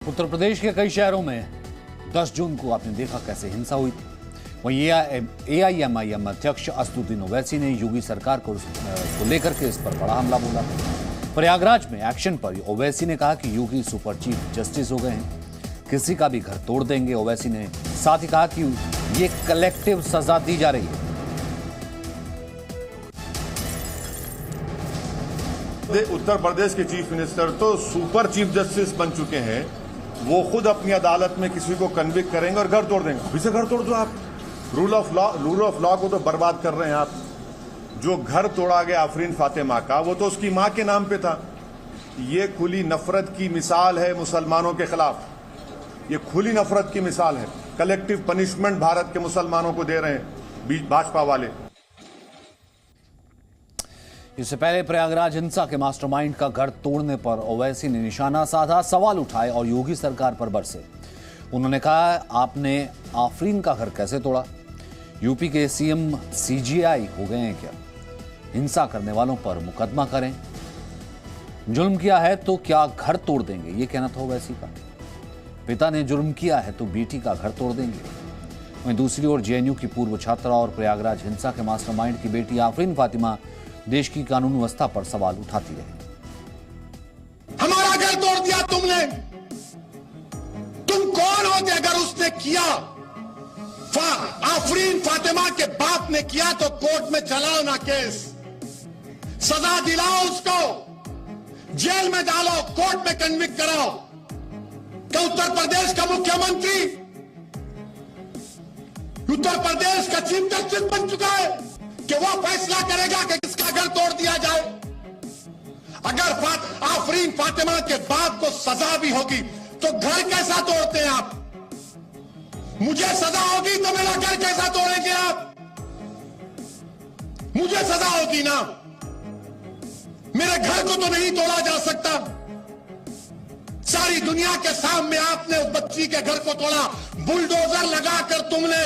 उत्तर प्रदेश के कई शहरों में 10 जून को आपने देखा कैसे हिंसा हुई थी। वहीं AIMIM अध्यक्ष असदुद्दीन ओवैसी ने योगी सरकार को लेकर के इस पर बड़ा हमला बोला। प्रयागराज में एक्शन पर ओवैसी ने कहा कि योगी सुपर चीफ जस्टिस हो गए हैं, किसी का भी घर तोड़ देंगे। ओवैसी ने साथ ही कहा कि ये कलेक्टिव सजा दी जा रही है। उत्तर प्रदेश के चीफ मिनिस्टर तो सुपर चीफ जस्टिस बन चुके हैं, वो खुद अपनी अदालत में किसी को कन्विक्ट करेंगे और घर तोड़ देंगे। अभी से घर तोड़ दो आप। रूल ऑफ लॉ को तो बर्बाद कर रहे हैं आप। जो घर तोड़ा गया आफरीन फातिमा का, वो तो उसकी मां के नाम पे था। ये खुली नफरत की मिसाल है मुसलमानों के खिलाफ। ये खुली नफरत की मिसाल है। कलेक्टिव पनिशमेंट भारत के मुसलमानों को दे रहे हैं भाजपा वाले। इससे पहले प्रयागराज हिंसा के मास्टरमाइंड का घर तोड़ने पर ओवैसी ने निशाना साधा, सवाल उठाए और योगी सरकार पर बरसे। उन्होंने कहा, आपने आफरीन का घर कैसे तोड़ा? यूपी के CM CGI हो गए हैं क्या? हिंसा करने वालों पर मुकदमा करें। जुल्म किया है तो क्या घर तोड़ देंगे, ये कहना था ओवैसी का। पिता ने जुर्म किया है तो बेटी का घर तोड़ देंगे। वहीं दूसरी ओर JNU की पूर्व छात्रा और प्रयागराज हिंसा के मास्टरमाइंड की बेटी आफरीन फातिमा देश की कानून व्यवस्था पर सवाल उठाती रही। हमारा घर तोड़ दिया तुमने। तुम कौन होते अगर उसने किया? आफरीन फातिमा के बाप ने किया तो कोर्ट में चलाओ ना केस, सजा दिलाओ उसको, जेल में डालो, कोर्ट में कन्विक्ट कराओ। क्या उत्तर प्रदेश का मुख्यमंत्री उत्तर प्रदेश का चीफ जस्टिस बन चुका है कि वो फैसला करेगा कि किसका घर तोड़ दिया जाए? अगर आफरीन फातिमा के बाप को सजा भी होगी तो घर कैसा तोड़ते हैं आप? मुझे सजा होगी तो मेरा घर कैसा तोड़ेंगे आप? मुझे सजा होगी ना, मेरे घर को तो नहीं तोड़ा जा सकता। सारी दुनिया के सामने आपने उस बच्ची के घर को तोड़ा, बुलडोजर लगाकर तुमने।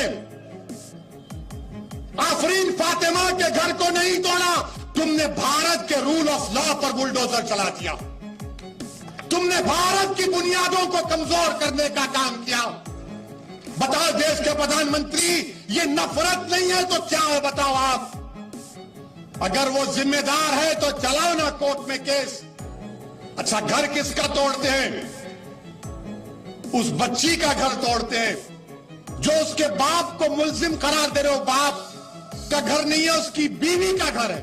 आफरीन फातिमा के घर को नहीं तोड़ा, तुमने भारत के रूल ऑफ लॉ पर बुलडोजर चला दिया। तुमने भारत की बुनियादों को कमजोर करने का काम किया। बताओ देश के प्रधानमंत्री, ये नफरत नहीं है तो क्या है बताओ आप? अगर वो जिम्मेदार है तो चलाओ ना कोर्ट में केस। अच्छा, घर किसका तोड़ते हैं? उस बच्ची का घर तोड़ते हैं जो उसके बाप को मुल्जिम करार दे रहे हो। बाप का घर नहीं है, उसकी बीवी का घर है।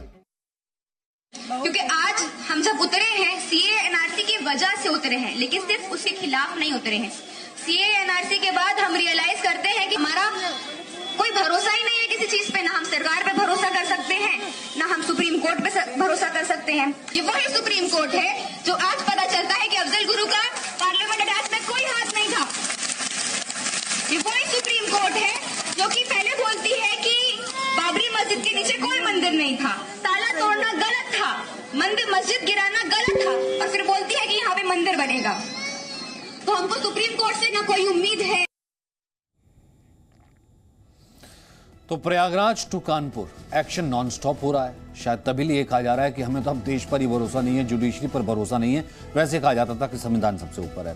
क्योंकि आज हम जब उतरे हैं CAA NRC की वजह से उतरे हैं, लेकिन सिर्फ उसके खिलाफ नहीं उतरे हैं। CAA NRC के बाद हम रियलाइज करते हैं कि हमारा कोई भरोसा ही नहीं है किसी चीज पे। ना हम सरकार पे भरोसा कर सकते हैं, ना हम सुप्रीम कोर्ट पे भरोसा कर सकते हैं। ये वही सुप्रीम कोर्ट है जो आज पता चलता है कि अफजल गुरु का पार्लियामेंट अटैच में कोई हाथ नहीं था। ये वही सुप्रीम कोर्ट है जो कि पहले बोलती है कि बाबरी मस्जिद के नीचे कोई मंदिर नहीं था, ताला तोड़ना गलत था, मस्जिद गिराना गलत था, और फिर बोलती है कि यहाँ पे मंदिर बनेगा। तो हमको सुप्रीम कोर्ट से ना कोई उम्मीद है। तो Prayagraj to Kanpur action non stop हो रहा है। शायद तभी लिए कहा जा रहा है कि हमें तो अब देश पर ही भरोसा नहीं है, जुडिशरी पर भरोसा नहीं है। वैसे कहा जाता था कि संविधान सबसे ऊपर है।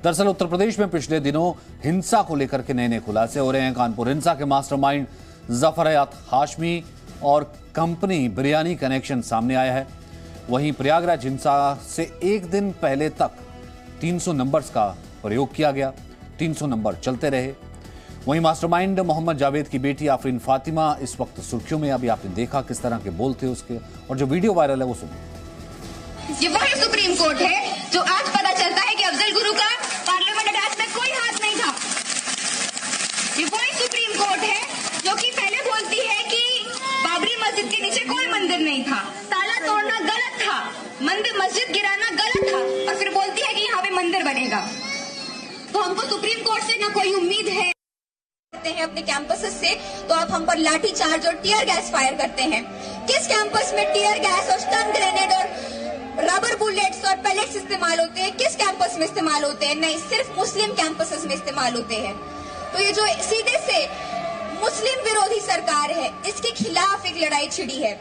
दरअसल उत्तर प्रदेश में पिछले दिनों हिंसा को लेकर के नए नए खुलासे हो रहे हैं। कानपुर हिंसा के मास्टरमाइंड जफर हाशमी और कंपनी बिरयानी कनेक्शन सामने आया है। वहीं प्रयागराज हिंसा से एक दिन पहले तक 300 नंबर्स का प्रयोग किया गया, 300 नंबर चलते रहे। वहीं मास्टरमाइंड मोहम्मद जावेद की बेटी आफरीन फातिमा इस वक्त सुर्खियों में। अभी आपने देखा किस तरह के बोल थे उसके, और जो वीडियो वायरल है वो सुनिए। ये वही सुप्रीम कोर्ट है जो आज पता चलता है कि अफजल गुरु का पार्लियामेंट अटैच में कोई हाथ नहीं था। ये वही सुप्रीम कोर्ट है जो कि पहले बोलती है कि बाबरी मस्जिद के नीचे कोई मंदिर नहीं था, ताला तोड़ना गलत था, मस्जिद गिराना गलत था, और फिर बोलती है कि यहाँ पे मंदिर बनेगा। तो हमको सुप्रीम कोर्ट से ना कोई उम्मीद है हैं अपने कैंपसेस से, तो आप हम पर लाठी चार्ज और टीयर गैस फायर करते हैं। किस कैंपस में टीयर गैस और स्टन ग्रेनेड और रबर बुलेट्स और पैलेट्स इस्तेमाल होते हैं? किस कैंपस में इस्तेमाल होते हैं? नहीं, सिर्फ मुस्लिम कैंपसेस में इस्तेमाल होते हैं। तो ये जो सीधे से मुस्लिम विरोधी सरकार है, इसके खिलाफ एक लड़ाई छिड़ी है।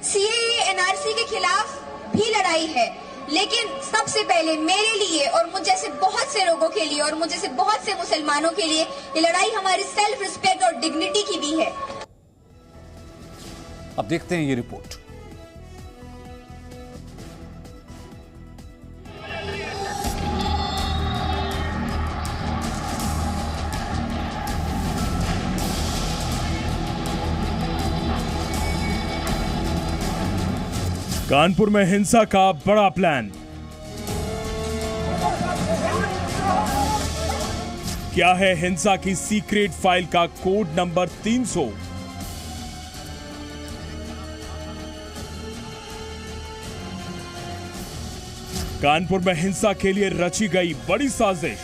CAA NRC के खिलाफ भी लड़ाई है, लेकिन सबसे पहले मेरे लिए और मुझ जैसे बहुत से लोगों के लिए और मुझ जैसे बहुत से मुसलमानों के लिए ये लड़ाई हमारी सेल्फ रिस्पेक्ट और डिग्निटी की भी है। अब देखते हैं ये रिपोर्ट। कानपुर में हिंसा का बड़ा प्लान। क्या है हिंसा की सीक्रेट फाइल का कोड नंबर 300? कानपुर में हिंसा के लिए रची गई बड़ी साजिश।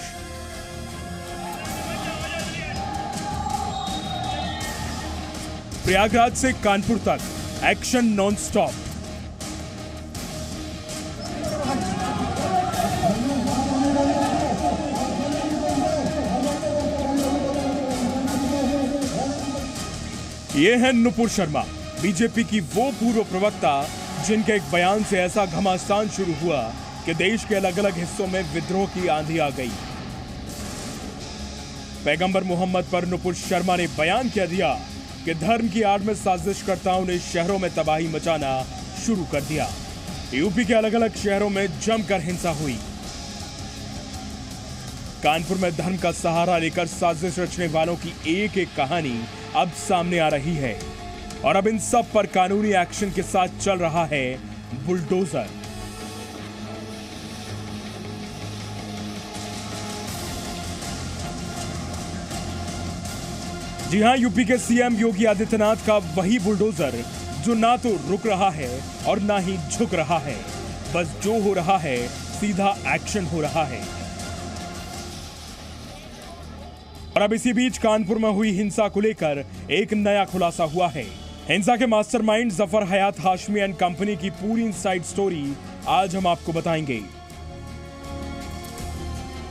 प्रयागराज से कानपुर तक एक्शन नॉनस्टॉप। ये है नुपुर शर्मा, बीजेपी की वो पूर्व प्रवक्ता जिनके एक बयान से ऐसा घमासान शुरू हुआ कि देश के अलग अलग हिस्सों में विद्रोह की आंधी आ गई। पैगंबर मोहम्मद पर नुपुर शर्मा ने बयान कह दिया कि धर्म की आड़ में साजिशकर्ताओं ने शहरों में तबाही मचाना शुरू कर दिया। यूपी के अलग अलग शहरों में जमकर हिंसा हुई। कानपुर में धर्म का सहारा लेकर साजिश रचने वालों की एक एक कहानी अब सामने आ रही है और अब इन सब पर कानूनी एक्शन के साथ चल रहा है बुलडोजर। जी हां, यूपी के सीएम योगी आदित्यनाथ का वही बुलडोजर जो ना तो रुक रहा है और ना ही झुक रहा है। बस जो हो रहा है सीधा एक्शन हो रहा है। और अब इसी बीच कानपुर में हुई हिंसा को लेकर एक नया खुलासा हुआ है। हिंसा के mastermind Zafar Hayat Hashmi and company की पूरी इनसाइड स्टोरी आज हम आपको बताएंगे।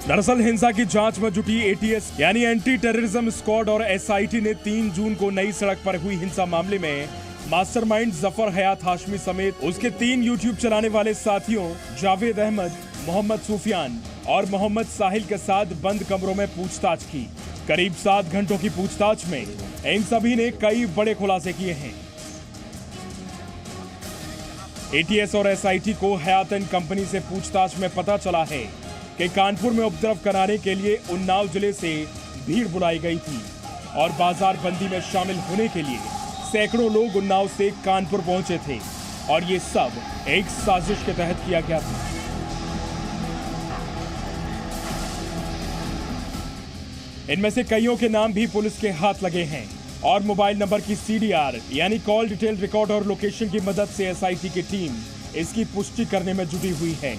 दरअसल हिंसा की जांच में जुटी एटीएस यानी एंटी टेररिज्म स्क्वाड और एसआईटी ने 3 जून को नई सड़क पर हुई हिंसा मामले में मास्टरमाइंड जफर हयात हाशमी समेत उसके 3 यूट्यूब चलाने वाले साथियों जावेद अहमद, मोहम्मद सुफियान और मोहम्मद साहिल के साथ बंद कमरों में पूछताछ की। करीब 7 घंटों की पूछताछ में इन सभी ने कई बड़े खुलासे किए हैं। एटीएस और एसआईटी को हयात एंड कंपनी से पूछताछ में पता चला है कि कानपुर में उपद्रव कराने के लिए उन्नाव जिले से भीड़ बुलाई गई थी और बाजार बंदी में शामिल होने के लिए सैकड़ों लोग उन्नाव से कानपुर पहुंचे थे और ये सब एक साजिश के तहत किया गया था। इनमें से कईयों के नाम भी पुलिस के हाथ लगे हैं और मोबाइल नंबर की सीडीआर यानी कॉल डिटेल रिकॉर्ड और लोकेशन की मदद से एसआईटी की टीम इसकी पुष्टि करने में जुटी हुई है।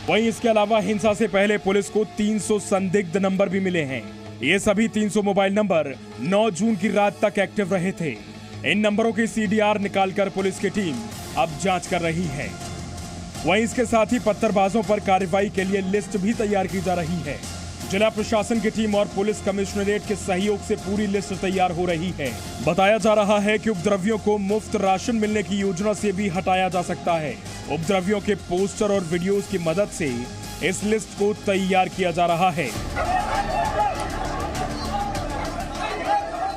वहीं इसके अलावा हिंसा से पहले पुलिस को 300 संदिग्ध नंबर भी मिले हैं। ये सभी 300 मोबाइल नंबर 9 जून की रात तक एक्टिव रहे थे। इन नंबरों की सीडीआर निकालकर पुलिस की टीम अब जांच कर रही है। वहीं इसके साथ ही पत्थरबाजों पर कार्रवाई के लिए लिस्ट भी तैयार की जा रही है। जिला प्रशासन की टीम और पुलिस कमिश्नरेट के सहयोग से पूरी लिस्ट तैयार हो रही है। बताया जा रहा है कि उपद्रवियों को मुफ्त राशन मिलने की योजना से भी हटाया जा सकता है। उपद्रवियों के पोस्टर और वीडियोस की मदद से इस लिस्ट को तैयार किया जा रहा है।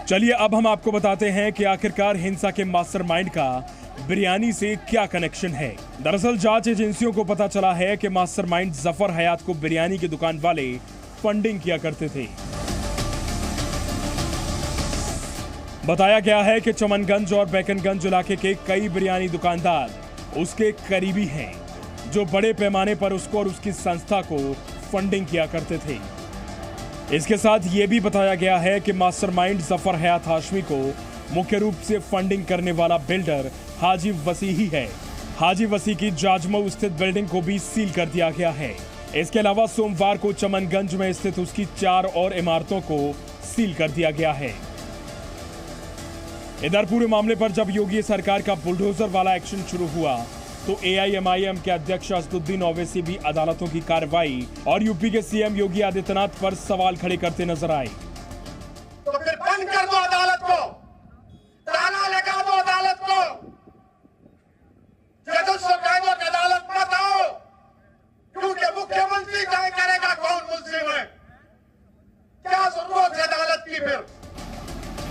चलिए अब हम आपको बताते हैं कि आखिरकार हिंसा के मास्टरमाइंड का बिरयानी से क्या कनेक्शन है। दरअसल जांच एजेंसियों को पता चला है कि मास्टरमाइंड जफर हयात को बिरयानी की दुकान वाले फंडिंग किया करते थे। बताया गया है कि चमनगंज और बैकनगंज इलाके के कई बिरयानी दुकानदार उसके करीबी हैं, जो बड़े पैमाने पर उसको और उसकी संस्था को फंडिंग किया करते थे। इसके साथ ये भी बताया गया है कि मास्टरमाइंड जफर हयात हाशमी को मुख्य रूप से फंडिंग करने वाला बिल्डर हाजी वसी ही है। हाजी वसी की जाजमऊ स्थित बिल्डिंग को भी सील कर दिया गया है। इसके अलावा सोमवार को चमनगंज में स्थित उसकी 4 और इमारतों को सील कर दिया गया है। इधर पूरे मामले पर जब योगी सरकार का बुलडोजर वाला एक्शन शुरू हुआ तो एआईएमआईएम के अध्यक्ष असदुद्दीन ओवैसी भी अदालतों की कार्रवाई और यूपी के सीएम योगी आदित्यनाथ पर सवाल खड़े करते नजर आए। तो फिर बंद कर दो अदालत को, ताला लगा दो अदालत को।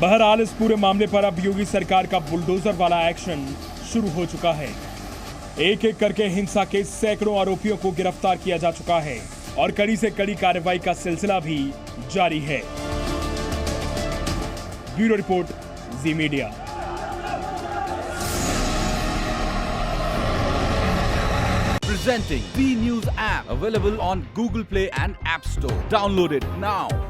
बहरहाल इस पूरे मामले पर अब योगी सरकार का बुलडोजर वाला एक्शन शुरू हो चुका है। एक एक करके हिंसा के सैकड़ों आरोपियों को गिरफ्तार किया जा चुका है और कड़ी से कड़ी कार्रवाई का सिलसिला भी जारी है। Bureau report, ji media. Presenting B News app, available on Google Play and App Store. Download it now.